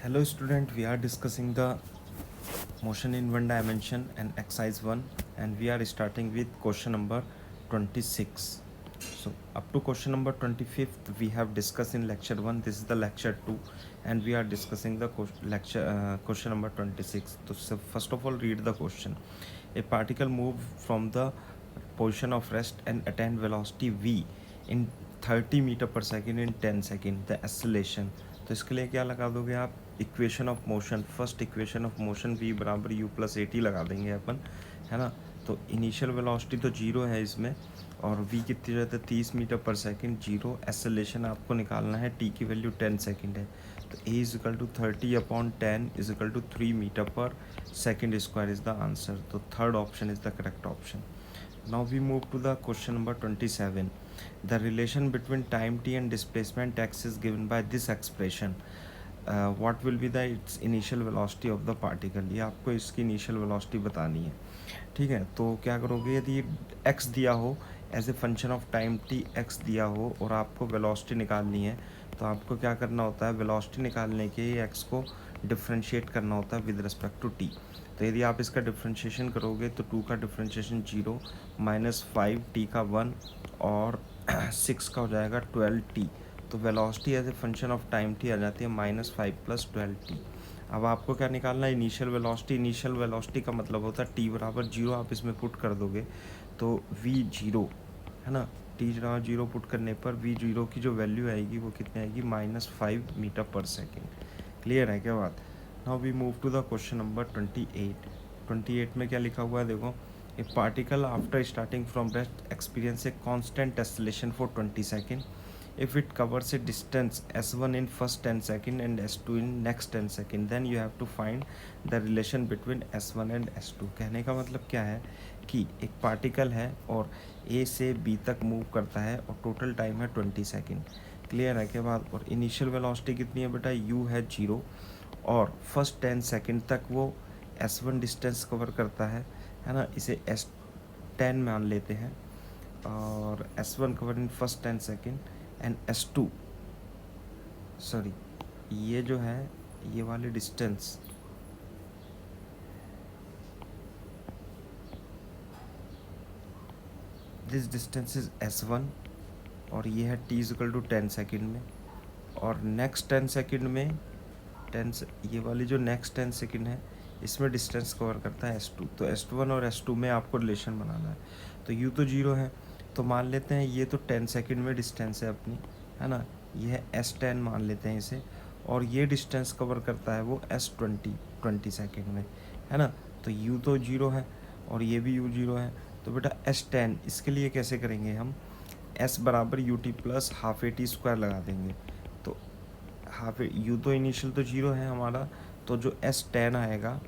Hello student, we are discussing the motion in one dimension and exercise 1, and we are starting with question number 26. So up to question number 25th we have discussed in lecture 1. This is the lecture 2 and we are discussing the question number 26. So first of all, read the question. A particle move from the position of rest and attain velocity v in 30 metre per second in 10 second, the acceleration. तो इसके लिए क्या लगा दोगे आप? Equation of motion, first equation of motion v बराबर u plus A T लगा देंगे अपन, है ना. तो इनिशियल वेलोसिटी तो जीरो है इसमें, और v कितनी रहता है 30 metre per second, zero. Acceleration आपको निकालना है, t की वैल्यू 10 सेकेंड है. तो a is equal to 30/10 is equal to 3 metre per second square is the answer. तो third option is the correct option. Now we move to the question number 27. The relation between time t and displacement x is given by this expression. What will be the its initial velocity of the particle? ये आपको इसकी initial velocity बतानी है, ठीक है. तो क्या करोगे, यदि x दिया हो as a function of time t, x दिया हो और आपको वेलोसिटी निकालनी है, तो आपको क्या करना होता है? वेलोसिटी निकालने के लिए x को डिफ्रेंशिएट करना होता है विद रिस्पेक्ट टू t. तो यदि आप इसका डिफ्रेंशिएशन करोगे तो 2 का डिफ्रेंशिएशन 0, -5 t का 1 और 6 का हो जाएगा 12t. तो velocity as a function of time t आ जाती है -5 + 12t. अब आपको क्या निकालना है? Initial velocity. इनिशियल वेलोसिटी का मतलब होता है t बराबर 0. आप इसमें पुट कर दोगे तो v0, है ना, t बराबर 0 पुट करने पर v0 की जो वैल्यू आएगी वो कितनी आएगी? -5 मीटर पर सेकेंड. क्लियर है क्या बात? Now we move to the question number 28. 28 में क्या लिखा हुआ है देखो. A particle after starting from rest experience a constant acceleration for 20 second if it covers a distance s1 in first 10 second and s2 in next 10 second, then you have to find the relation between s1 and s2. कहने का मतलब क्या है कि एक particle है और a से b तक मूव करता है और टोटल टाइम है 20 सेकेंड. क्लियर है के बाद? और इनिशियल वेलोसिटी कितनी है बेटा? u है 0, और फर्स्ट 10 सेकेंड तक वो s1 डिस्टेंस कवर करता है ना. इसे s10 मान लेते हैं, और s1 cover in first 10 second and s2, sorry, ये जो है ये वाले distance, this distance is s1, और ये है t is equal to 10 second में, और नेक्स्ट 10 सेकेंड में 10, ये वाली जो नेक्स्ट 10 सेकेंड है इसमें डिस्टेंस कवर करता है s2. तो s1 और s2 में आपको रिलेशन बनाना है. तो u तो 0 है, तो मान लेते हैं ये तो 10 सेकेंड में डिस्टेंस है अपनी, है ना. ये है s10 मान लेते हैं इसे, और ये डिस्टेंस कवर करता है वो s20 20 सेकेंड में, है ना. तो u तो 0 है और ये भी u 0 है. तो बेटा s10, इसके लिए कैसे करेंगे हम? s बराबर ut plus half a t square लगा देंगे. तो हाफ u तो इनिशियल तो 0 है हमारा, तो जो s10 आएगा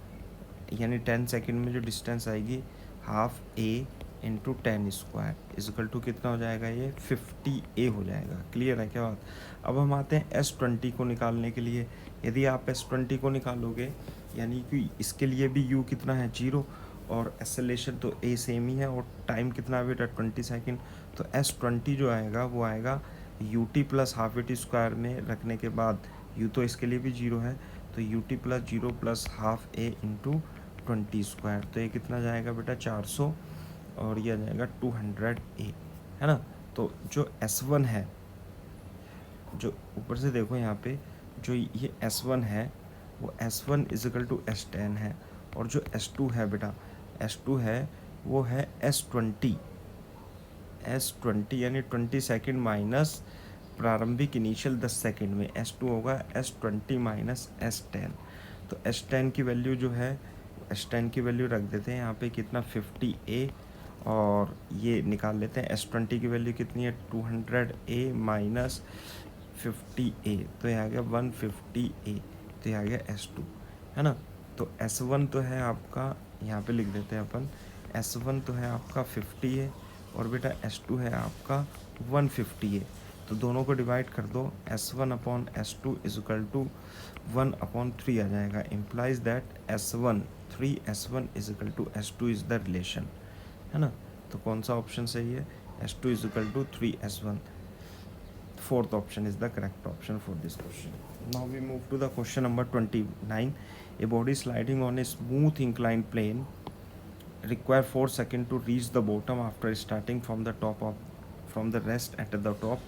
यानी 10 सेकेंड में जो डिस्टेंस आएगी, half a into 10 square is equal to कितना हो जाएगा? ये 50a हो जाएगा. क्लियर है क्या बात? अब हम आते हैं s20 को निकालने के लिए. यदि आप s20 को निकालोगे यानी कि इसके लिए भी u कितना है? 0, और एक्सेलेरेशन तो a सेम ही है, और टाइम कितना है बेटा? 20 सेकेंड. तो s20 जो आएगा वो आएगा ut plus half a t square में रखने के बाद, u तो इसके लिए भी 0 है, तो ut plus 0 plus half a into 20 square. तो ये कितना जाएगा बेटा? 400, और ये आ जाएगा 200a, है ना. तो जो s1 है, जो ऊपर से देखो यहाँ पे, जो ये s1 है वो s1 is equal to s10 है, और जो s2 है बेटा, s2 है वो है s20 यानी 20 सेकेंड माइनस प्रारंभिक इनिशियल 10 सेकेंड में s2 होगा s20 माइनस s10. तो s10 की वैल्यू जो है, s10 की वैल्यू रख देते हैं यहाँ पे कितना? 50a, और ये निकाल लेते हैं s20 की वैल्यू कितनी है? 200a माइनस 50a, तो ये आ गया 150a. तो ये आ गया s2, है ना. तो s1 तो है आपका, यहाँ पे लिख देते हैं अपन, s1 तो है आपका 50a, और बेटा s2 है आपका 150a. तो दोनों को डिवाइड कर दो, s1/s2 इज इक्वल टू 1/3 आ जाएगा. Implies that s1 3s1 is equal to s2 is the relation, है ना. तो कौन सा ऑप्शन सही है? s2 is equal to 3s1. fourth option is the correct option for this question. Now we move to the question number 29. A body sliding on a smooth inclined plane require 4 seconds to reach the bottom after starting from the rest at the top.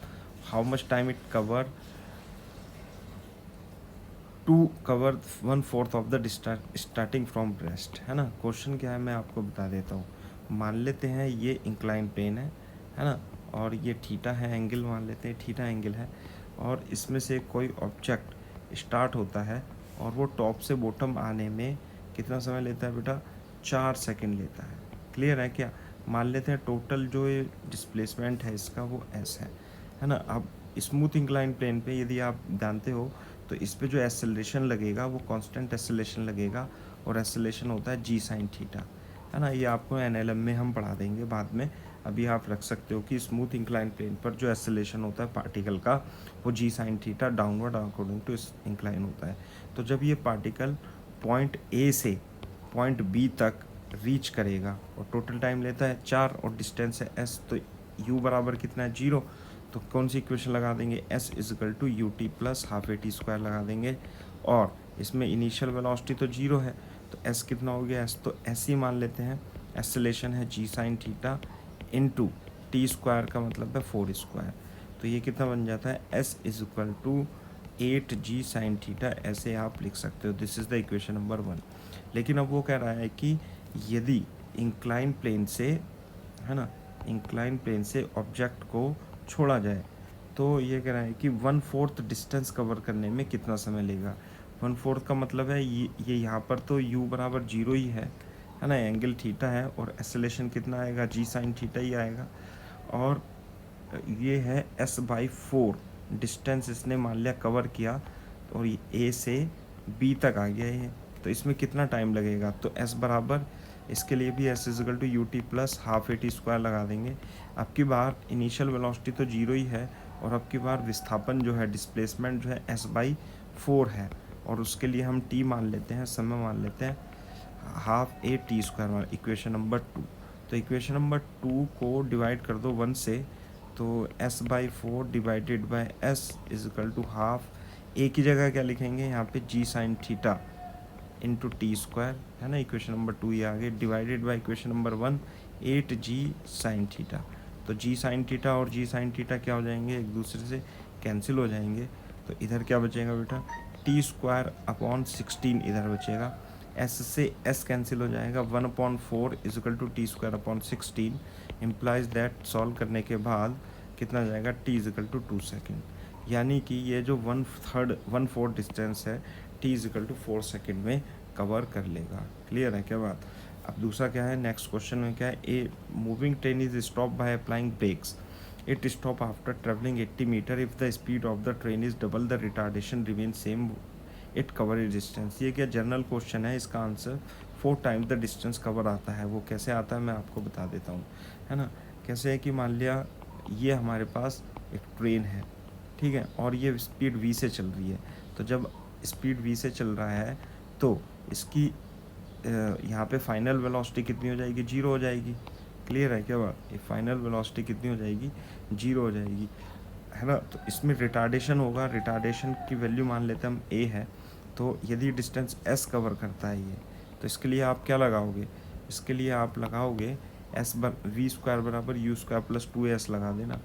How much time it cover to cover 1/4 of the starting from rest, है ना. Question क्या है मैं आपको बता देता हूँ. मान लेते हैं ये इंक्लाइन प्लेन है ना, और ये थीटा है एंगल, मान लेते हैं थीटा एंगल है, और इसमें से कोई ऑब्जेक्ट स्टार्ट होता है और वो टॉप से बॉटम आने में कितना समय लेता है बेटा, 4 सेकंड लेता है. क्लियर है क्या. मान लेते हैं टोटल जो ये डिस्प्लेसमेंट है इसका वो एस है ना. अब स्मूथ इंक्लाइन प्लेन पे यदि आप जानते हो तो इस पे जो एक्सेलरेशन लगेगा वो कांस्टेंट एक्सेलरेशन लगेगा, और एक्सेलरेशन होता है जी साइन थीटा, है ना. ये आपको एनएलएम में हम पढ़ा देंगे बाद में. अभी आप रख सकते हो कि स्मूथ इंक्लाइन प्लेन पर जो एक्सेलरेशन होता है पार्टिकल का वो g sine theta downward according to incline होता है. तो जब ये पार्टिकल पॉइंट ए से पॉइंट बी तक रीच करेगा और टोटल टाइम लेता है 4 और डिस्टेंस है एस, तो यू बराबर कितना है 0. तो कौन सी इक्वेशन लगा देंगे, S is equal to u t plus half a t square लगा देंगे. और इसमें इनिशियल वेलोसिटी तो 0 है, तो एस कितना हो गया, एस तो एस ही मान लेते हैं. एक्सेलरेशन है g sine theta into t square का मतलब है 4 स्क्वायर. तो ये कितना बन जाता है, S is equal to 8 g sine theta, ऐसे आप लिख सकते हो. This is the equation number 1. लेकिन अब वो कह रहा है कि यदि इंक्लाइन प्लेन से, है ना, इंक्लाइन प्लेन से ऑब्जेक्ट को छोड़ा जाए तो ये कह रहा है कि 1/4 डिस्टेंस कवर करने में कितना समय लेगा. 1/4 का मतलब है ये यहाँ पर तो u बराबर 0 ही है ना, एंगल थीटा है, और एक्सेलरेशन कितना आएगा, जी साइन थीटा ही आएगा. और ये है s/4 डिस्टेंस इसने मान लिया कवर किया, और ये a से b तक आ गया ये, तो इसमें कितना टाइम लगेगा. तो s बराबर, इसके लिए भी s is equal to u t plus half a t square लगा देंगे. अब की बार इनिशियल वेलोसिटी तो 0 ही है, और अब की बार विस्थापन जो है, डिस्प्लेसमेंट जो है s/4 है, और उसके लिए हम t मान लेते हैं, समय मान लेते हैं half a t square, equation number 2. तो इक्वेशन नंबर 2 को डिवाइड कर दो 1 से, तो s/4 divided by s is equal to half, a की जगह क्या लिखेंगे यहाँ पे, g sine theta into t square, है ना. इक्वेशन नंबर 2 ये आगे, divided by equation number 1 8 g sine theta. तो जी साइन थीटा और जी साइन थीटा क्या हो जाएंगे, एक दूसरे से कैंसिल हो जाएंगे. तो इधर क्या बचेगा बेटा, टी स्क्वायर अपॉन 16 इधर बचेगा. एस से एस कैंसिल हो जाएगा, 1/4 is equal to t square upon 16 implies that solve करने के बाद कितना जाएगा, टी इजकल टू 2 सेकेंड. यानी कि ये जो 1/4 डिस्टेंस है टी इजकल टू 4 सेकेंड में कवर कर लेगा. क्लियर है क्या बात. अब दूसरा क्या है, नेक्स्ट क्वेश्चन में क्या है, a moving train is stop by applying brakes. It stop after travelling 80 metre if the speed of the train is double the retardation remain same it cover distance. ये क्या जनरल क्वेश्चन है, इसका answer 4 times the distance cover आता है. वो कैसे आता है मैं आपको बता देता हूँ, है ना. कैसे है कि मान लिया ये हमारे पास एक ट्रेन है, ठीक है, और ये स्पीड v से चल रही है. तो जब स्पीड v से चल रहा है तो इसकी यहाँ पे फाइनल वेलोसिटी कितनी हो जाएगी, 0 हो जाएगी. क्लियर है क्या बात. ये फाइनल वेलोसिटी कितनी हो जाएगी, 0 हो जाएगी, है ना. तो इसमें रिटार्डेशन होगा, रिटार्डेशन की वैल्यू मान लेते हैं हम a है. तो यदि डिस्टेंस s कवर करता है ये, तो इसके लिए आप क्या लगाओगे, इसके लिए आप लगाओगे v स्क्वायर बराबर u स्क्वायर प्लस 2as लगा देना,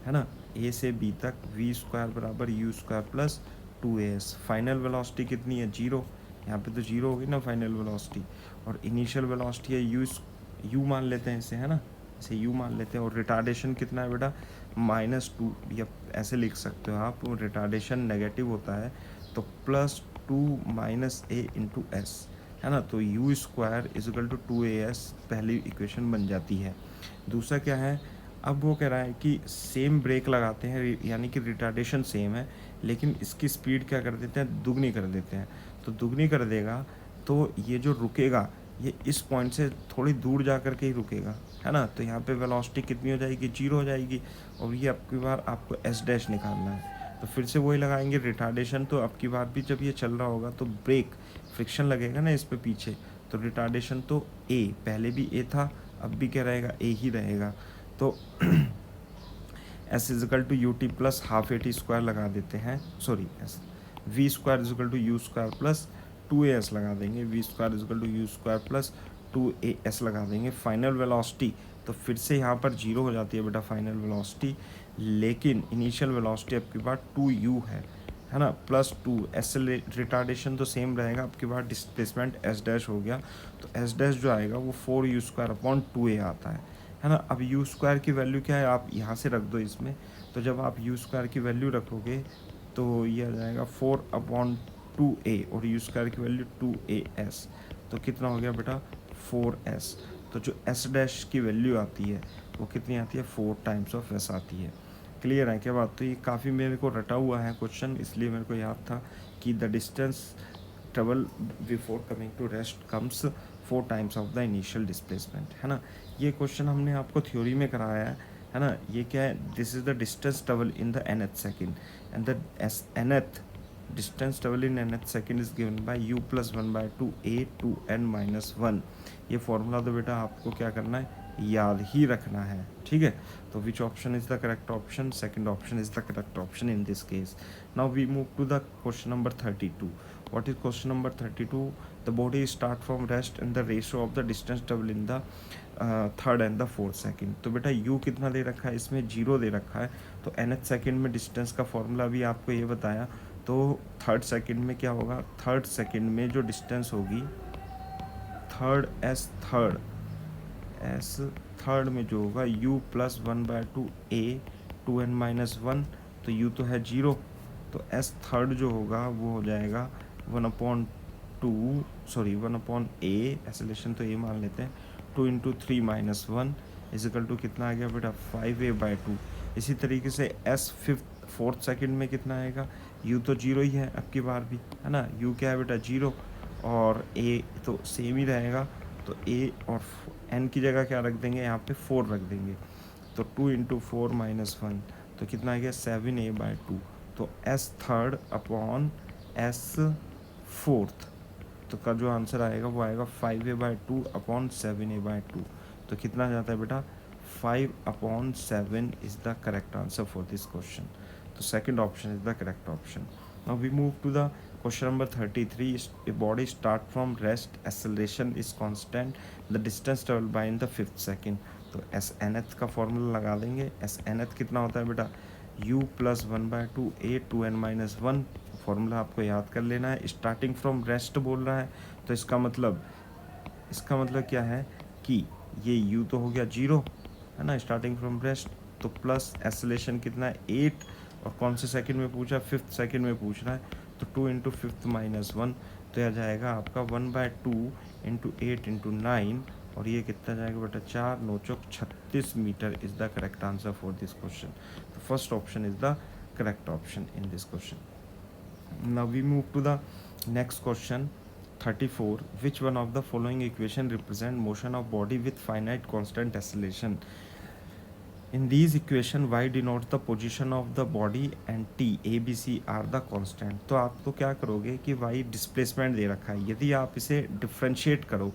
है ना. a से b तक v स्क्वायर बराबर u square plus 2as. Final velocity कितनी है, 0. यहाँ पे तो 0 होगी ना फाइनल वेलोसिटी, और इनिशियल वेलोसिटी है u मान लेते हैं इसे, है ना, इसे u मान लेते हैं. और रिटार्डेशन कितना है बेटा, -2, या ऐसे लिख सकते हो आप, रिटार्डेशन नेगेटिव होता है तो +2 - a इंटू एस, है ना. तो u square is equal to 2as पहली इक्वेशन बन जाती है. दूसरा क्या है, अब वो कह रहा है कि सेम ब्रेक लगाते हैं, यानी कि रिटार्डेशन सेम है, लेकिन इसकी स्पीड क्या कर देते हैं, दुगनी कर देते हैं. तो दुगनी कर देगा तो ये जो रुकेगा ये इस पॉइंट से थोड़ी दूर जा कर के ही रुकेगा, है ना. तो यहाँ पे वेलोसिटी कितनी हो जाएगी, 0 हो जाएगी. और ये अब की बार आपको s' निकालना है, तो फिर से वही लगाएंगे रिटार्डेशन. तो अब की बार भी जब ये चल रहा होगा तो ब्रेक फ्रिक्शन लगेगा ना इस पे पीछे, तो रिटार्डेशन तो a, पहले भी a था, अब भी क्या रहेगा, a ही रहेगा. तो s equal to u t plus half a t square लगा देते हैं, sorry s v square equal to u square plus 2 a s लगा देंगे, v square equal to u square plus 2 a s लगा देंगे। फाइनल वेलोसिटी तो फिर से यहाँ पर 0 हो जाती है बेटा फाइनल वेलोसिटी, लेकिन इनिशियल वेलोसिटी आपके पास 2u है ना, प्लस 2 एस रिटार्डेशन तो सेम रहेगा, आपके पास डिस्प्लेसमेंट एस डैश हो गया, तो एस डैश जो आएगा वो 4u स्क्वायर अपॉन 2a आता है ना। अब यू स्क्वायर की वैल्यू क्या है, आप यहाँ से रख दो इसमें, तो जब आप यू स्क्वायर की वैल्यू रखोगे तो ये आ जाएगा 4/2a और यू स्क्वायर की वैल्यू 2as, तो कितना हो गया बेटा 4s। तो जो एस डैश की वैल्यू आती है वो कितनी आती है, 4 टाइम्स ऑफ एस आती है। क्लियर है क्या बात। तो ये काफ़ी मेरे को रटा हुआ है क्वेश्चन, इसलिए मेरे को याद था कि the distance travel before coming to rest comes 4 times of the initial displacement, है ना। ये क्वेश्चन हमने आपको थ्योरी में कराया है ना। ये क्या है, this is the distance travel in the nth second and the nth distance travel in nth second is given by u plus 1/2 a 2n-1। ये फॉर्मूला तो बेटा आपको क्या करना है, याद ही रखना है, ठीक है। तो which option is the correct option, second option is the correct option in this case. Now we move to the question number 32। what is question number 32? The body start from rest and the ratio of the distance travel in the third and the fourth second. तो बेटा u कितना दे रखा है, इसमें 0 दे रखा है, तो nth second में डिस्टेंस का फॉर्मूला भी आपको ये बताया। तो थर्ड सेकेंड में क्या होगा, थर्ड सेकेंड में जो डिस्टेंस होगी थर्ड में जो होगा u प्लस 1/2 a 2n-1, तो u तो है 0, तो s थर्ड जो होगा वो हो जाएगा 1/a, एसोलेशन तो a मान लेते हैं, 2 × 3-1 इजिकल टू कितना आ गया बेटा 5a/2। इसी तरीके से s फोर्थ सेकेंड में कितना आएगा, u तो 0 ही है अब की बार भी, है ना। u क्या है बेटा 0 और a तो सेम ही रहेगा, तो a और n की जगह क्या रख देंगे, यहाँ पे 4 रख देंगे, तो 2 × 4-1 तो कितना आ गया 7a/2। तो s third upon s fourth, तो का जो आंसर आएगा वो आएगा 5a/2 अपॉन 7a/2। तो कितना जाता है बेटा 5/7 is the correct answer for this question. तो second option is the correct option. Now we move to the question number 33। A body start from rest, acceleration is constant, the distance travel by in the fifth second. तो S nth का formula लगा देंगे। S nth कितना होता है बेटा u plus 1/2 a 2n-1, formula आपको याद कर लेना है। स्टार्टिंग फ्रॉम रेस्ट बोल रहा है, तो इसका मतलब क्या है कि ये u तो हो गया 0, है ना, स्टार्टिंग फ्रॉम रेस्ट, तो प्लस एक्सेलरेशन कितना है 8, और कौन से सेकंड में पूछा, फिफ्थ सेकंड में पूछ रहा है, तो 2 × 5 -1, तो यह जाएगा आपका 1/2 × 8 × 9, और ये कितना जाएगा बेटा 4 9 चौक 36 metre is the correct answer for this question. तो first option is the correct option in this question. Now we move to the next question 34। which one of the following equation represent motion of body with finite constant acceleration? In these equation y denotes the position of the body and t a b c are the constant। तो आप तो क्या करोगे कि y displacement दे रखा है, यदि आप इसे डिफ्रेंशिएट करो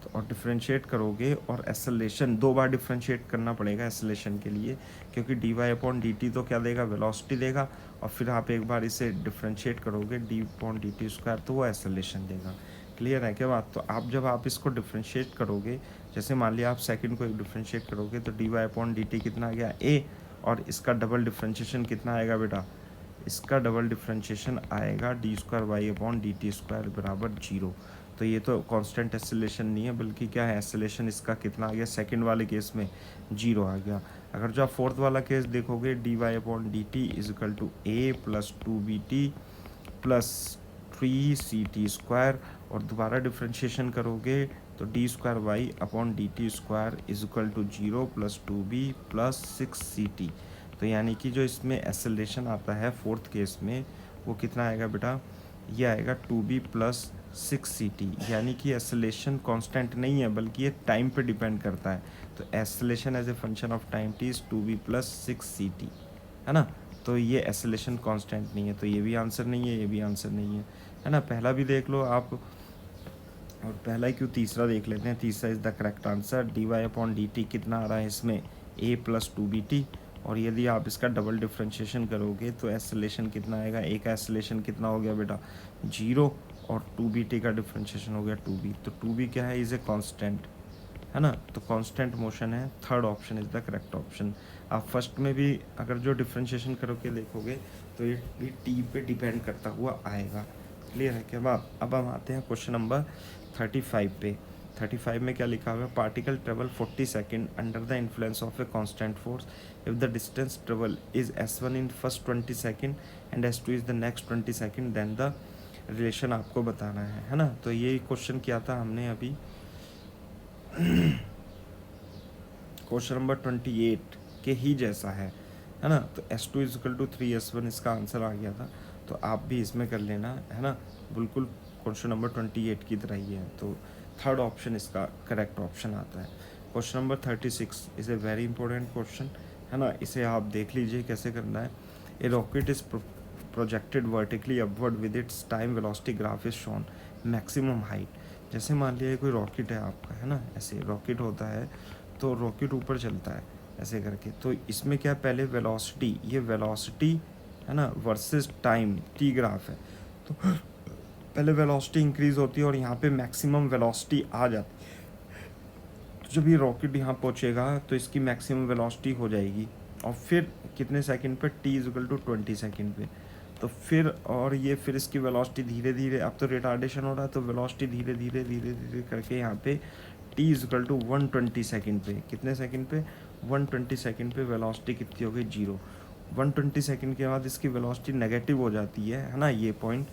तो और डिफ्रेंशिएट करोगे, और एक्सेलरेशन 2 बार डिफ्रेंशिएट करना पड़ेगा एक्सेलरेशन के लिए, क्योंकि dy/dt तो क्या देगा, वेलोसिटी देगा, और फिर आप एक बार इसे डिफ्रेंशिएट करोगे d/dt² तो वो एक्सेलरेशन देगा। क्लियर है क्या बात। तो आप जब आप इसको डिफ्रेंशिएट करोगे, जैसे मान लिया आप सेकंड को एक डिफ्रेंशिएट करोगे, तो dy/dt कितना आ गया a, और इसका डबल डिफ्रेंशिएशन कितना आएगा बेटा, इसका डबल डिफ्रेंशिएशन आएगा d²y/dt² बराबर 0। तो ये तो कांस्टेंट एक्सेलरेशन नहीं है, बल्कि क्या है, एक्सेलरेशन इसका कितना आ गया, सेकंड वाले केस में 0 आ गया। अगर जो आप फोर्थ वाला केस देखोगे, dy/dt equal to a plus 2bt plus 3ct², और दोबारा डिफ्रेंशिएशन करोगे तो d²y/dt² is equal to 0 plus 2b plus 6ct। तो यानी कि जो इसमें एक्सेलरेशन आता है फोर्थ केस में, वो कितना आएगा बेटा, ये आएगा 2b प्लस 6ct, यानी कि एक्सेलरेशन कांस्टेंट नहीं है, बल्कि ये टाइम पे डिपेंड करता है। तो acceleration as a function of time t is 2b plus 6ct, है ना। तो ये एक्सेलरेशन कांस्टेंट नहीं है, तो ये भी आंसर नहीं है, ये भी आंसर नहीं है ना। पहला भी देख लो आप, और पहला ही क्यों, तीसरा देख लेते हैं। तीसरा is the correct answer. dy/dt कितना आ रहा है इसमें, a प्लस 2bt, और यदि आप इसका डबल डिफ्रेंशिएशन करोगे तो एक्सेलेरेशन कितना आएगा, ए का एक्सेलेरेशन कितना हो गया बेटा 0 और 2bt का डिफ्रेंशिएशन हो गया 2b। तो 2b क्या है, इज़ ए कांस्टेंट, है ना, तो कांस्टेंट मोशन है। Third option is the correct option. आप फर्स्ट में भी अगर जो डिफ्रेंशिएशन करोगे देखोगे तो ये टी पे डिपेंड करता हुआ आएगा। क्लियर है क्या बात। अब हम आते हैं क्वेश्चन नंबर 35 पे। 35 में क्या लिखा हुआ है, particle travel 40 second under the influence of a constant force if the distance travel is s1 in first 20 second and s2 is the next 20 second, then the relation आपको बताना है ना। तो ये क्वेश्चन किया था हमने अभी क्वेश्चन नंबर 28 के ही जैसा है ना। तो S2 is equal to 3s1 इसका आंसर आ गया था, तो आप भी इसमें कर लेना, है ना, बिल्कुल क्वेश्चन नंबर 28 की तरह ही है। तो थर्ड ऑप्शन इसका करेक्ट ऑप्शन आता है। Question number 36 is a very important question, है ना, इसे आप देख लीजिए कैसे करना है। A rocket is projected vertically upward with its time velocity graph is shown maximum height. जैसे मान लिया कोई रॉकेट है आपका, है ना, ऐसे रॉकेट होता है तो रॉकेट ऊपर चलता है ऐसे करके। तो इसमें क्या, पहले वेलोसिटी, ये वेलोसिटी है ना वर्सेस टाइम टी ग्राफ है, तो पहले वेलोसिटी इंक्रीज होती है और यहाँ पे मैक्सिमम वेलोसिटी आ जाती है। तो जब ये रॉकेट यहाँ पहुँचेगा तो इसकी मैक्सिमम वेलोसिटी हो जाएगी, और फिर कितने सेकंड पे, t is equal to 20 second पे। तो फिर और ये फिर इसकी वेलोसिटी धीरे धीरे, अब तो रिटार्डेशन हो रहा है तो वेलोसिटी धीरे धीरे धीरे धीरे करके यहाँ पे t is equal to 120 second पे, कितने सेकंड पे 120 सेकंड पे वेलोसिटी कितनी हो गई 0। 120 सेकंड के बाद इसकी वेलोसिटी नेगेटिव हो जाती है ना, ये पॉइंट।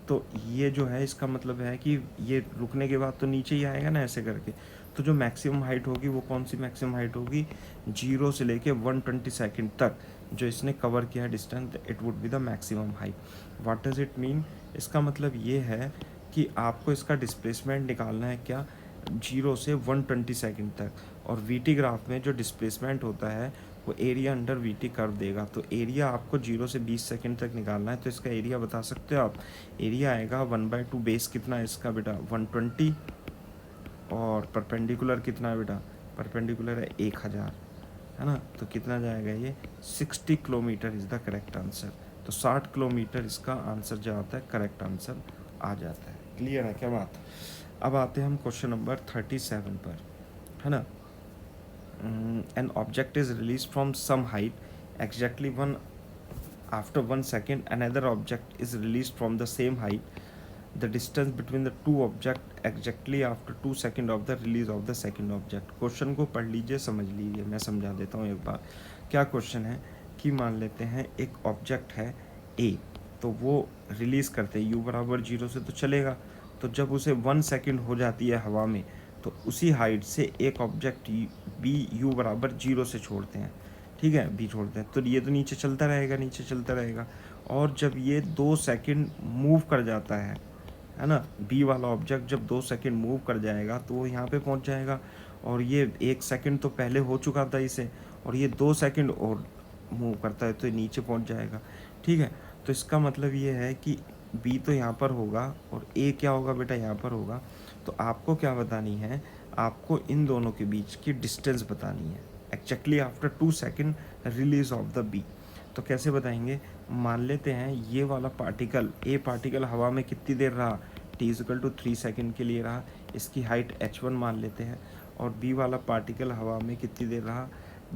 तो ये जो है इसका मतलब है कि ये रुकने के बाद तो नीचे ही आएगा ना ऐसे करके। तो जो मैक्सिमम हाइट होगी वो कौन सी मैक्सिमम हाइट होगी, 0 से लेके 120 सेकंड तक जो इसने कवर किया है distance, it would be the maximum height. What does it mean, इसका मतलब ये है कि आपको इसका डिस्प्लेसमेंट निकालना है क्या, 0 से 120 सेकंड तक। और वीटी ग्राफ में जो डिस्प्लेसमेंट होता है वो एरिया अंडर वीटी कर्व देगा। तो एरिया आपको 0 से 20 सेकंड तक निकालना है, तो इसका एरिया बता सकते हो आप। एरिया आएगा 1/2, बेस कितना है इसका बेटा 120, और परपेंडिकुलर कितना है बेटा, परपेंडिकुलर है 1000, है ना। तो कितना जाएगा ये 60 kilometre is the correct answer. तो 60 किलोमीटर इसका आंसर जो आता है करेक्ट आंसर आ जाता है। क्लियर है क्या बात। अब आते हैं हम क्वेश्चन नंबर 37 पर, है ना। An object is release from some height exactly one after 1 second, another object is release from the same height, the distance between the two object exactly after 2 second of the release of the second object। Question को पढ़ लीजिए, समझ लीजिए, मैं समझा देता हूँ एक बार। क्या क्वेश्चन है कि मान लेते हैं एक ऑब्जेक्ट है A, तो वो रिलीज़ करते हैं u बराबर 0 से तो चलेगा। तो जब उसे 1 सेकेंड हो जाती है हवा में, तो उसी हाइट से एक ऑब्जेक्ट B u बराबर 0 से छोड़ते हैं, ठीक है, B छोड़ते हैं। तो ये तो नीचे चलता रहेगा, नीचे चलता रहेगा, और जब ये 2 सेकेंड मूव कर जाता है ना, बी वाला ऑब्जेक्ट जब 2 सेकेंड मूव कर जाएगा तो वो यहाँ पे पहुँच जाएगा। और ये 1 सेकेंड तो पहले हो चुका था इसे, और ये 2 सेकेंड और मूव करता है तो ये नीचे पहुँच जाएगा, ठीक है। तो इसका मतलब ये है कि बी तो यहाँ पर होगा और ए क्या होगा बेटा यहाँ पर होगा। तो आपको क्या बतानी है, आपको इन दोनों के बीच की डिस्टेंस बतानी है exactly after 2 second release of the B. तो कैसे बताएंगे, मान लेते हैं ये वाला पार्टिकल, ए पार्टिकल हवा में कितनी देर रहा, t इक्वल टू 3 सेकेंड के लिए रहा, इसकी हाइट h1 मान लेते हैं। और बी वाला पार्टिकल हवा में कितनी देर रहा,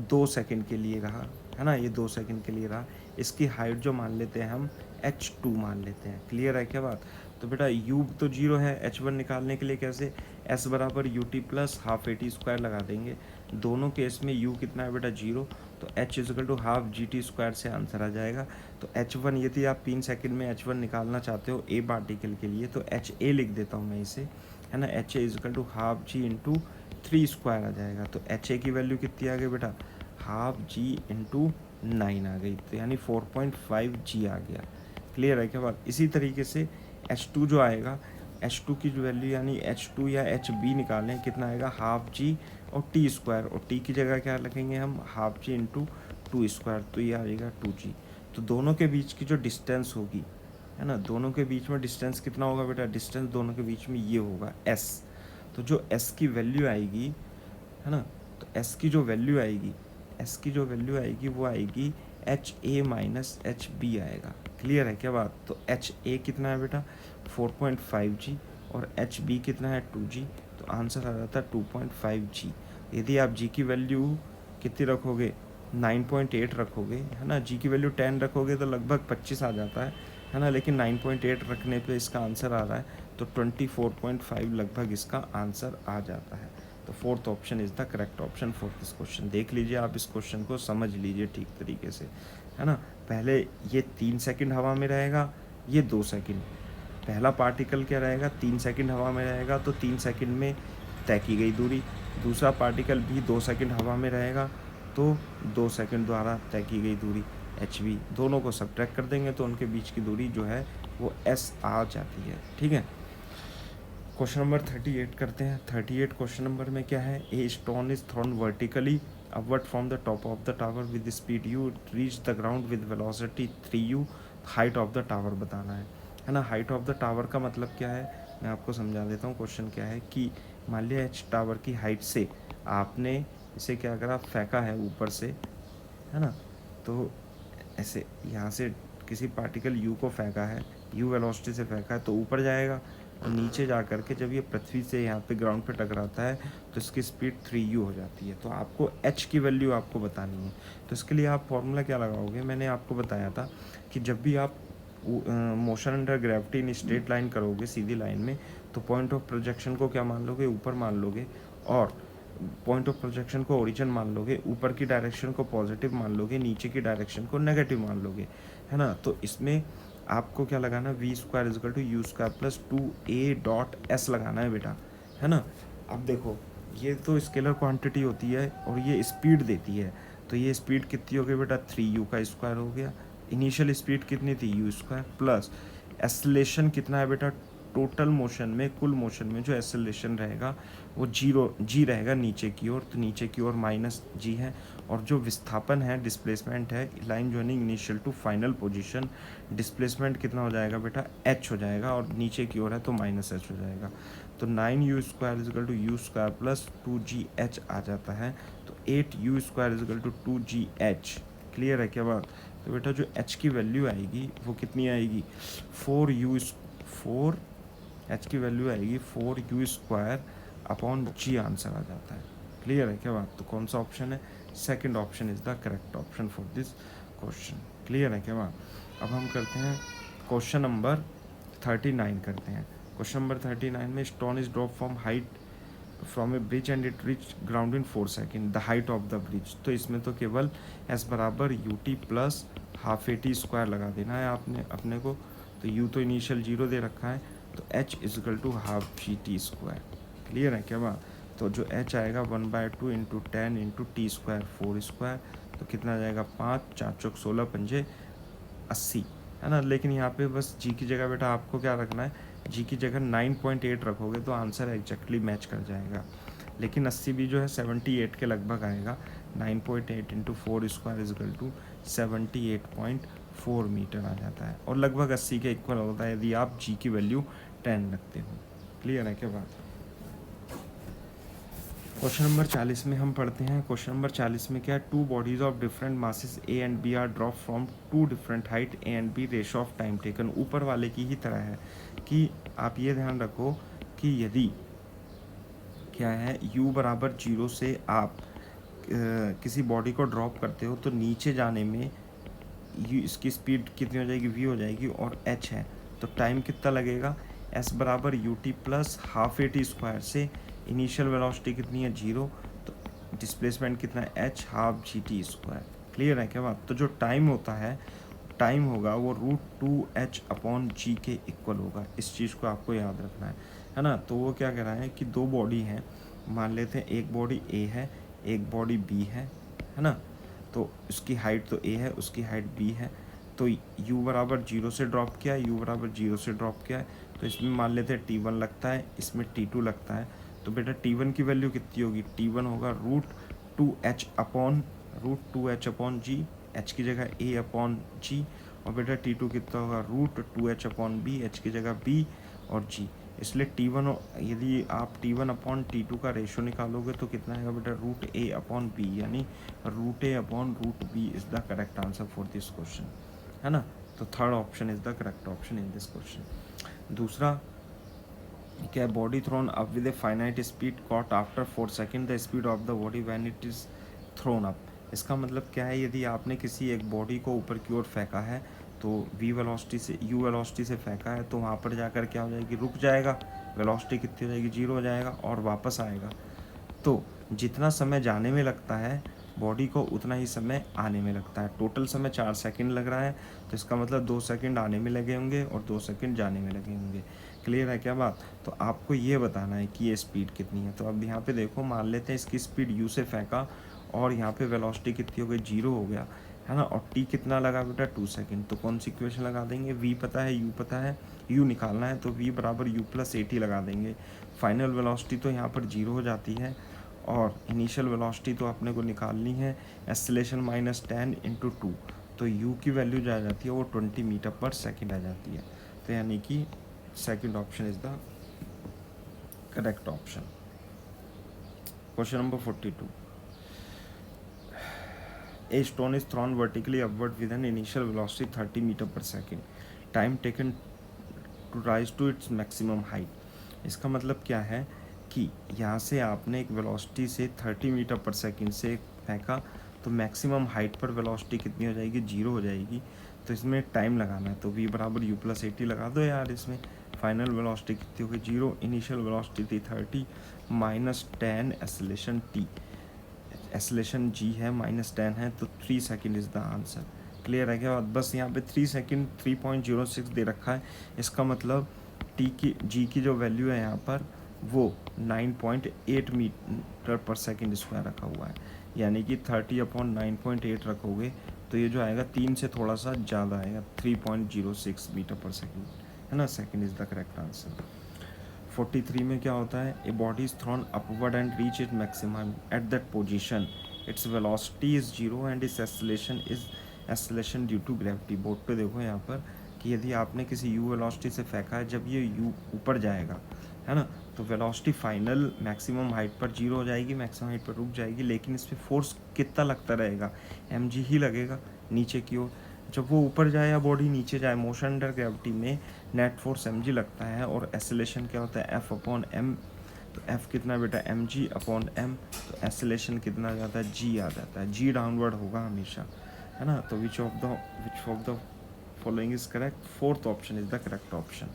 2 सेकेंड के लिए रहा, है ना, ये 2 सेकेंड के लिए रहा। इसकी हाइट जो मान लेते हैं हम h2 मान लेते हैं। क्लियर है क्या बात। तो बेटा u तो 0 है, h1 निकालने के लिए कैसे, s बराबर ut प्लस हाफ at² लगा देंगे। दोनों केस में u कितना है बेटा 0, तो h equal to half gt² से आंसर आ जाएगा। तो h1 यदि आप 3 सेकंड में h1 निकालना चाहते हो a पार्टिकल के लिए, तो ha लिख देता हूँ मैं इसे, है ना, ha equal to half g into 3² आ जाएगा। तो ha की वैल्यू कितनी आ गई बेटा, हाफ g इंटू 9 आ गई, तो यानी 4.5 g आ गया। क्लियर है क्या बात। इसी तरीके से h2 जो आएगा, h2 की जो वैल्यू यानी h2 या hb निकालें, कितना आएगा हाफ g और t², और t की जगह क्या रखेंगे हम, हाफ g इंटू 2², तो ये आ जाएगा 2g। तो दोनों के बीच की जो डिस्टेंस होगी, है ना, दोनों के बीच में डिस्टेंस कितना होगा बेटा, डिस्टेंस दोनों के बीच में ये होगा s। तो जो s की वैल्यू आएगी, है ना, तो s की जो वैल्यू आएगी एस की जो वैल्यू आएगी वो आएगी h a minus h b आएगा। क्लियर है क्या बात? तो एच ए कितना है बेटा 4.5 जी और एच बी कितना है 2 जी, तो आंसर आ जाता है 2.5 जी। यदि आप जी की वैल्यू कितनी रखोगे 9.8 रखोगे, है ना, जी की वैल्यू 10 रखोगे तो लगभग 25 आ जाता है ना, लेकिन 9.8 रखने पे इसका आंसर आ रहा है तो 24.5 लगभग इसका आंसर आ जाता है। तो fourth option is the correct option for this question. देख लीजिए आप इस क्वेश्चन को, समझ लीजिए ठीक तरीके से, है ना। पहले ये 3 सेकंड हवा में रहेगा, ये 2 सेकंड। पहला पार्टिकल क्या रहेगा 3 सेकंड हवा में रहेगा तो 3 सेकंड में तय की गई दूरी। दूसरा पार्टिकल भी 2 सेकंड हवा में रहेगा तो 2 सेकंड द्वारा तय की गई दूरी एच वी। दोनों को सब्ट्रैक्ट कर देंगे तो उनके बीच की दूरी जो है वो एस आ जाती है। ठीक है, क्वेश्चन नंबर 38 करते हैं। 38 क्वेश्चन नंबर में क्या है, a stone is thrown vertically upward from the top of the tower with speed you reach the ground with velocity 3u, height of the tower बताना है ना। हाइट ऑफ द टावर का मतलब क्या है, मैं आपको समझा देता हूँ। क्वेश्चन क्या है कि मान लिया एच टावर की हाइट से आपने इसे क्या करा, फेंका है ऊपर से, है ना, तो ऐसे यहाँ से किसी पार्टिकल यू को फेंका है, यू वेलोसिटी से फेंका है तो ऊपर जाएगा, और नीचे जा कर के जब ये पृथ्वी से यहाँ पे ग्राउंड पे टकराता है तो इसकी स्पीड 3u हो जाती है। तो आपको h की वैल्यू आपको बतानी है। तो इसके लिए आप फॉर्मूला क्या लगाओगे, मैंने आपको बताया था कि जब भी आप motion under gravity in straight line करोगे सीधी लाइन में, तो पॉइंट ऑफ प्रोजेक्शन को क्या मान लोगे, ऊपर मान लोगे, और पॉइंट ऑफ प्रोजेक्शन को ओरिजिन मान लोगे, ऊपर की डायरेक्शन को पॉजिटिव मान लोगे, नीचे की डायरेक्शन को नेगेटिव मान लोगे, है ना। तो इसमें आपको क्या लगाना, v square is equal to u square plus 2a.s लगाना है बेटा, है ना। अब देखो ये तो स्केलर क्वांटिटी होती है और ये स्पीड देती है, तो ये स्पीड कितनी हो गई बेटा 3u का स्क्वायर हो गया। इनिशियल स्पीड कितनी थी u स्क्वायर, प्लस एसलेशन कितना है बेटा, टोटल मोशन में, कुल मोशन में जो एसलेशन रहेगा वो जी रहेगा नीचे की ओर, तो नीचे की ओर माइनस जी है। और जो विस्थापन है, डिस्प्लेसमेंट है, line joining initial to final position, displacement कितना हो जाएगा बेटा h हो जाएगा, और नीचे की ओर है तो माइनस h हो जाएगा। तो 9u square is equal to u square plus 2gh आ जाता है। तो 8u square is equal to 2gh। Clear है क्या बात? तो बेटा जो h की वैल्यू आएगी वो कितनी आएगी, 4 h की वैल्यू आएगी 4u square upon g, answer आ जाता है। क्लियर है क्या बात? तो कौन सा ऑप्शन है, second option is the correct option for this question. Clear है क्या बात? अब हम करते हैं क्वेश्चन नंबर 39 करते हैं। क्वेश्चन नंबर 39 में stone is drop from height from A bridge and it reach ground in 4 second, the height of the bridge. तो इसमें तो केवल एस बराबर you t plus half a t square लगा देना है आपने अपने को। तो यू तो इनिशियल 0 दे रखा है, तो h equal to half g t square. Clear है क्या बात? तो जो एच आएगा 1/2 into 10 into t square 4 square, तो कितना आ जाएगा 5 4 चौक 16 पंजे 80, है ना। लेकिन यहाँ पे बस जी की जगह बेटा आपको क्या रखना है, जी की जगह 9.8 रखोगे तो आंसर एग्जैक्टली मैच कर जाएगा। लेकिन 80 भी जो है 78 के लगभग आएगा। 9.8 into 4 square is equal to 78.4 metre आ जाता है, और लगभग 80 के इक्वल होता है यदि आप जी की वैल्यू 10 रखते हो। क्लियर है क्या बात? क्वेश्चन नंबर 40 में हम पढ़ते हैं। क्वेश्चन नंबर 40 में क्या है, two bodies of different masses A and B are drop from two different height A and B, ratio of time taken. ऊपर वाले की ही तरह है कि आप ये ध्यान रखो कि यदि क्या है u बराबर 0 से आप किसी बॉडी को ड्रॉप करते हो तो नीचे जाने में इसकी स्पीड कितनी हो जाएगी, v हो जाएगी, और h है तो टाइम कितना लगेगा, s बराबर you t plus half a t square से इनिशियल वेलोसिटी कितनी है 0, तो डिस्प्लेसमेंट कितना है h half g t square. Clear है क्या बात? तो जो टाइम होता है, टाइम होगा वो √2h अपॉन जी के इक्वल होगा। इस चीज़ को आपको याद रखना है ना। तो वो क्या कह रहा है कि दो बॉडी हैं, मान लेते हैं एक बॉडी a है एक बॉडी b है ना। तो उसकी हाइट तो a है, उसकी हाइट b है। तो u बराबर 0 से ड्रॉप किया, u बराबर 0 से ड्रॉप किया है, तो इसमें मान लेते हैं t1 लगता है, इसमें t2 लगता है। तो बेटा t1 की वैल्यू कितनी होगी, t1 होगा √2h अपॉन g, h की जगह a अपॉन g, और बेटा t2 कितना होगा √2h अपॉन b, h की जगह b और g। इसलिए T1 यदि आप T1 अपॉन T2 का रेशो निकालोगे तो कितना आएगा बेटा, रूट ए अपॉन बी, यानी root A upon root B is the correct answer for this question, है ना। तो third option is the correct option in this question. दूसरा क्या, body thrown up with a finite speed caught after 4 second the speed of the body when it is thrown up. इसका मतलब क्या है, यदि आपने किसी एक बॉडी को ऊपर की ओर फेंका है तो v वेलोसिटी से u वेलोसिटी से फेंका है, तो वहाँ पर जाकर क्या हो जाएगी, रुक जाएगा, वेलोसिटी कितनी हो जाएगी, 0 हो जाएगा और वापस आएगा। तो जितना समय जाने में लगता है बॉडी को उतना ही समय आने में लगता है। टोटल समय 4 सेकंड लग रहा है, तो इसका मतलब 2 सेकंड आने में लगे होंगे और 2 सेकंड जाने में लगे होंगे। क्लियर है क्या बात। तो आपको ये बताना है कि ये स्पीड कितनी है। तो अब यहाँ पे देखो, मान लेते हैं इसकी स्पीड u से फेंका और यहाँ पे वेलोसिटी कितनी हो गई, 0 हो गया, है ना। और t कितना लगा बेटा, 2 सेकंड। तो कौन सी इक्वेशन लगा देंगे, v पता है, u पता है, u निकालना है तो v बराबर u प्लस at लगा देंगे। फाइनल वेलोसिटी तो यहाँ पर 0 हो जाती है और इनिशियल वेलोसिटी तो अपने को निकालनी है, एक्सेलरेशन माइनस 10 इंटू 2, तो u की वैल्यू जो आ जाती है वो 20 मीटर पर सेकेंड आ जाती है। तो यानी कि second option is the correct option. Question number 42, A stone is thrown vertically upward with an initial velocity 30 meter per second. Time taken to rise to its maximum height. इसका मतलब क्या है कि यहाँ से आपने एक वेलोसिटी से 30 मीटर पर सेकंड से फेंका, तो मैक्सिमम हाइट पर वेलोसिटी कितनी हो जाएगी, 0 हो जाएगी। तो इसमें टाइम लगाना है, तो v बराबर u प्लस 80 लगा दो यार। इसमें फाइनल वेलोसिटी कितनी होगी, 0, इनिशियल वेलोसिटी थी 30 minus 10 acceleration t, acceleration g है माइनस 10 है, तो 3 second is the answer. Clear है क्या बात। बस यहाँ पे 3 सेकेंड 3.06 दे रखा है, इसका मतलब g की जो वैल्यू है यहाँ पर वो 9.8 मीटर पर सेकेंड स्क्वायर रखा हुआ है, यानी कि 30 अपॉन 9.8 रखोगे तो ये जो आएगा 3 से थोड़ा सा ज़्यादा आएगा, 3.06 मीटर पर सेकेंड, है ना। Second is the correct answer. 43 में क्या होता है, a body is thrown upward and reach it maximum at that position, its velocity is 0 and its acceleration due to gravity. Board पे देखो यहाँ पर कि यदि आपने किसी u वेलोसिटी से फेंका है, जब ये u ऊपर जाएगा, है ना, तो वेलोसिटी फाइनल मैक्सिमम हाइट पर 0 हो जाएगी, मैक्सिमम हाइट पर रुक जाएगी, लेकिन इस पर फोर्स कितना लगता रहेगा, mg ही लगेगा नीचे की ओर। जब वो ऊपर जाए या बॉडी नीचे जाए, मोशन अंडर ग्रेविटी में नेट फोर्स mg लगता है और एक्सेलरेशन क्या होता है, f अपॉन m। तो f कितना बेटा, mg अपॉन m, तो एक्सेलरेशन कितना आ जाता है, g आ जाता है। g डाउनवर्ड होगा हमेशा, है ना। तो which of the following is correct, fourth option is the correct option.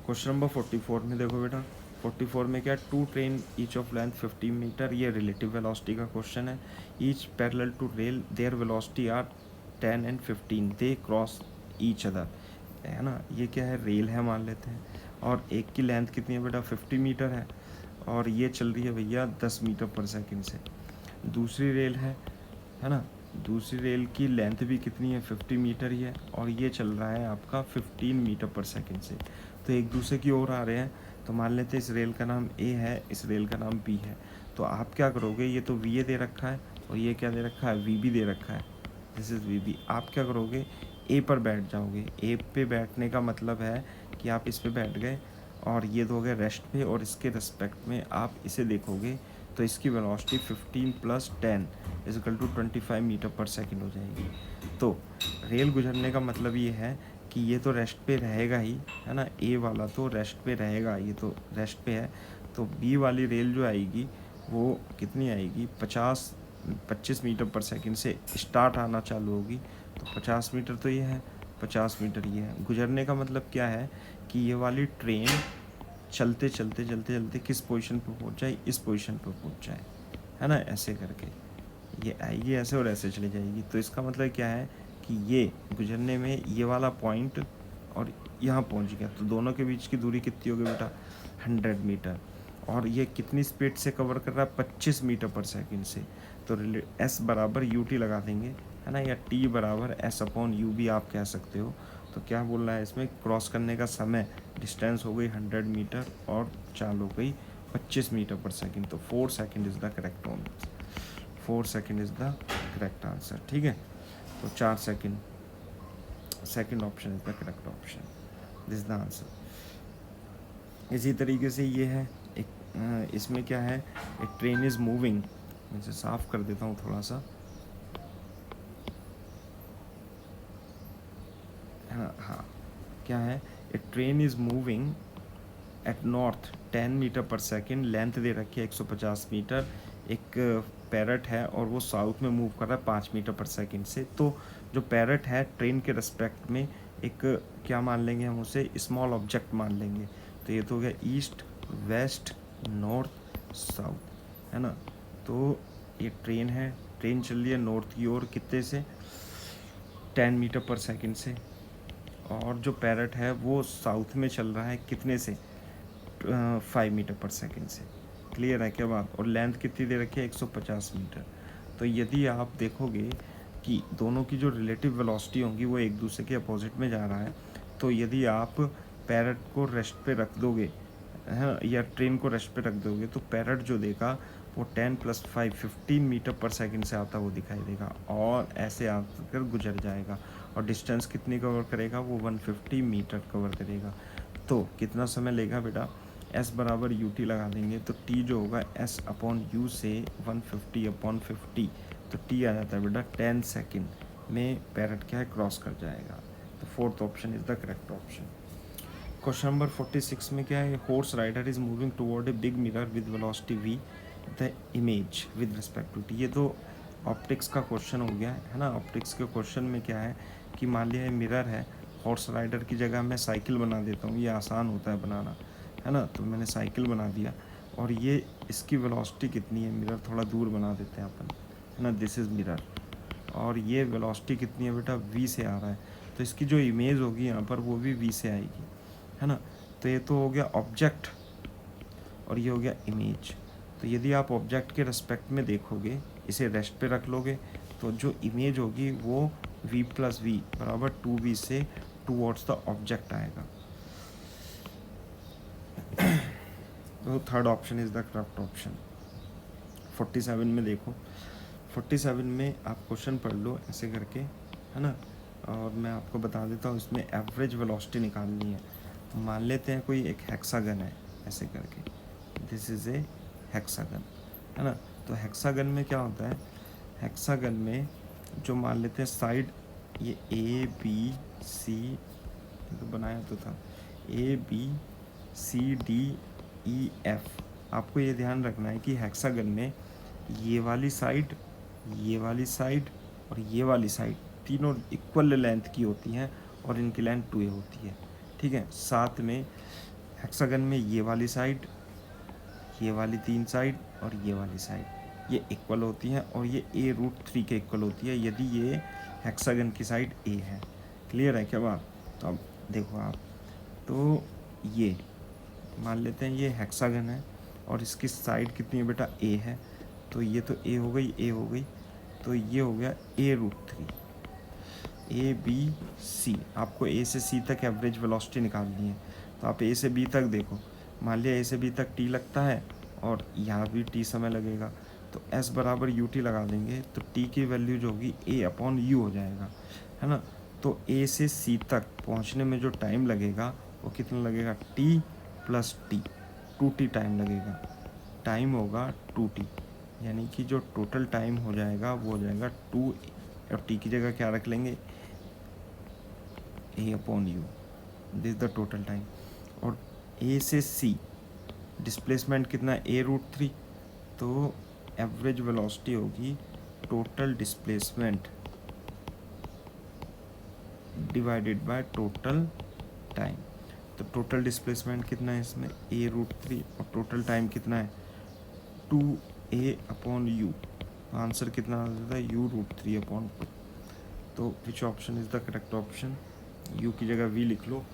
Question number 44 में देखो बेटा, 44 में क्या, two train each of length 50 metre, ये रिलेटिव वेलोसिटी का क्वेश्चन है। Each parallel to rail, their velocity are 10 and 15, they cross each other, है ना। ये क्या है, रेल है मान लेते हैं, और एक की लेंथ कितनी है बेटा, 50 मीटर है, और ये चल रही है भैया 10 मीटर पर सेकंड से। दूसरी रेल है ना, दूसरी रेल की लेंथ भी कितनी है, 50 मीटर ही है, और ये चल रहा है आपका 15 मीटर पर सेकंड से। तो एक दूसरे की ओर आ रहे हैं, तो मान लेते हैं इस रेल का नाम A है, इस रेल का नाम B है। तो आप क्या करोगे, ये तो VA दे रखा है और ये क्या दे रखा है, VB दे रखा है, दिस इज़ VB। आप क्या करोगे, A पर बैठ जाओगे। A पे बैठने का मतलब है कि आप इस पे बैठ गए और ये दो गए रेस्ट पे, और इसके रिस्पेक्ट में आप इसे देखोगे तो इसकी velocity 15 plus 10 equal to 25 metre पर सेकंड हो जाएगी। तो रेल गुजरने का मतलब ये है कि ये तो रेस्ट पे रहेगा ही, है ना, ए वाला तो रेस्ट पे रहेगा, ये तो रेस्ट पे है। तो बी वाली रेल जो आएगी वो कितनी आएगी, 25 मीटर पर सेकंड से स्टार्ट आना चालू होगी। तो 50 मीटर तो ये है, 50 मीटर ये है। गुजरने का मतलब क्या है कि ये वाली ट्रेन चलते चलते किस पोजीशन पर पहुंच जाए, इस पोजीशन पर पहुंच जाए, है ना। ऐसे करके ये आएगी ऐसे और ऐसे चली जाएगी। तो इसका मतलब क्या है कि ये गुजरने में ये वाला पॉइंट और यहाँ पहुँच गया, तो दोनों के बीच की दूरी कितनी होगी बेटा, 100 मीटर। और ये कितनी स्पीड से कवर कर रहा है, 25 मीटर पर सेकंड से। तो S बराबर UT लगा देंगे, है ना, या T बराबर S अपॉन U भी आप कह सकते हो। तो क्या बोल रहा है इसमें, क्रॉस करने का समय, डिस्टेंस हो गई 100 मीटर और चाल हो गई 25 मीटर पर सेकंड। तो 4 second is the correct answer, 4 second is the correct answer, ठीक है। तो 4 second, second option is the correct option, this is the answer. इसी तरीके से ये है एक, इसमें क्या है, एक ट्रेन इज़ मूविंग, मैं इसे साफ कर देता हूँ थोड़ा सा, हाँ क्या है, a train is moving at north 10 metre per second, length दे रखी है 150 मीटर, एक पैरट है और वो साउथ में मूव कर रहा है 5 मीटर पर सेकेंड से। तो जो पैरट है ट्रेन के रिस्पेक्ट में एक क्या मान लेंगे हम उसे, स्मॉल ऑब्जेक्ट मान लेंगे। तो ये तो हो गया ईस्ट वेस्ट नॉर्थ साउथ, है ना। तो ये ट्रेन है, ट्रेन चल रही है नॉर्थ की ओर कितने से, 10 मीटर पर सेकेंड से, और जो पैरट है वो साउथ में चल रहा है कितने से, 5 मीटर पर सेकेंड से। क्लियर है क्या बात। और लेंथ कितनी दे रखी है, 150 मीटर। तो यदि आप देखोगे कि दोनों की जो रिलेटिव वेलोसिटी होंगी वो एक दूसरे के अपोजिट में जा रहा है, तो यदि आप पैरट को रेस्ट पे रख दोगे, है, या ट्रेन को रेस्ट पे रख दोगे, तो पैरट जो देगा वो 10 + 5 15 मीटर पर सेकेंड से आता वो दिखाई देगा और ऐसे आकर गुजर जाएगा। और डिस्टेंस कितनी कवर करेगा, वो 150 मीटर कवर करेगा। तो कितना समय लेगा बेटा, S बराबर UT लगा देंगे तो T जो होगा S/U से 150/50, तो T आ जाता है बेटा 10 सेकेंड में पैरट क्या है क्रॉस कर जाएगा। तो fourth option is the correct option. Question number 46 में क्या है, horse rider is moving toward a big mirror with velocity v, the image with respect to t। ये तो ऑप्टिक्स का क्वेश्चन हो गया है ना। ऑप्टिक्स के क्वेश्चन में क्या है कि मान लिया मिरर है, हॉर्स राइडर की जगह मैं साइकिल बना देता हूँ, ये आसान होता है बनाना, है ना। तो मैंने साइकिल बना दिया और ये इसकी वेलोसिटी कितनी है, मिरर थोड़ा दूर बना देते हैं अपन, है ना। दिस इज़ मिरर और ये वेलोसिटी कितनी है बेटा, v से आ रहा है, तो इसकी जो इमेज होगी यहाँ पर वो भी v से आएगी, है ना। तो ये तो हो गया ऑब्जेक्ट और ये हो गया इमेज। तो यदि आप ऑब्जेक्ट के रेस्पेक्ट में देखोगे, इसे रेस्ट पे रख लोगे, तो जो इमेज होगी वो v + v बराबर 2v से टूवर्ड्स द ऑब्जेक्ट आएगा। तो third option is the correct option. 47 में देखो, 47 में आप क्वेश्चन पढ़ लो ऐसे करके, है ना। और मैं आपको बता देता हूँ इसमें एवरेज वेलोसिटी निकालनी है। तो मान लेते हैं कोई एक हेक्सागन है ऐसे करके, दिस इज़ ए हेक्सागन, है ना। तो हेक्सागन में क्या होता है, हेक्सागन में जो मान लेते हैं साइड, ये ABC, तो बनाया तो था ABCDEF। आपको ये ध्यान रखना है कि हेक्सागन में ये वाली साइड, ये वाली साइड और ये वाली साइड तीनों इक्वल लेंथ की होती हैं और इनकी लेंथ 2a होती है, ठीक है। साथ में हेक्सागन में ये वाली साइड, ये वाली 3 साइड और ये वाली साइड ये इक्वल होती हैं और ये a√3 के इक्वल होती है यदि ये हेक्सागन की साइड a है। क्लियर है क्या बात। तो अब देखो आप, तो ये मान लेते हैं ये हेक्सागन है और इसकी साइड कितनी है बेटा, a है, तो ये तो a हो गई, a हो गई, तो ये हो गया a√3। ABC, आपको a से c तक एवरेज वेलोसिटी निकालनी है, तो आप a से b तक देखो, मान लिया a से b तक t लगता है और यहाँ भी t समय लगेगा, तो S बराबर UT लगा देंगे तो t की वैल्यू जो होगी A/U हो जाएगा, है ना। तो A से C तक पहुँचने में जो टाइम लगेगा वो कितना लगेगा, T + T, 2t टाइम लगेगा, टाइम होगा 2t, यानी कि जो टोटल टाइम हो जाएगा वो हो जाएगा 2, और t की जगह क्या रख लेंगे, A/U, this the total time. और A से C डिस्प्लेसमेंट कितना है, A√3, तो एवरेज वेलोसिटी होगी total displacement divided by total time. तो टोटल डिस्प्लेसमेंट कितना है इसमें, A√3, और टोटल टाइम कितना है 2a/U। आंसर कितना आ जाता है, U√3/2। तो which option is the correct option, U की जगह V लिख लो,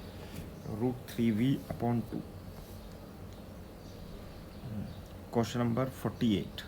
√3v/2। Question number 48।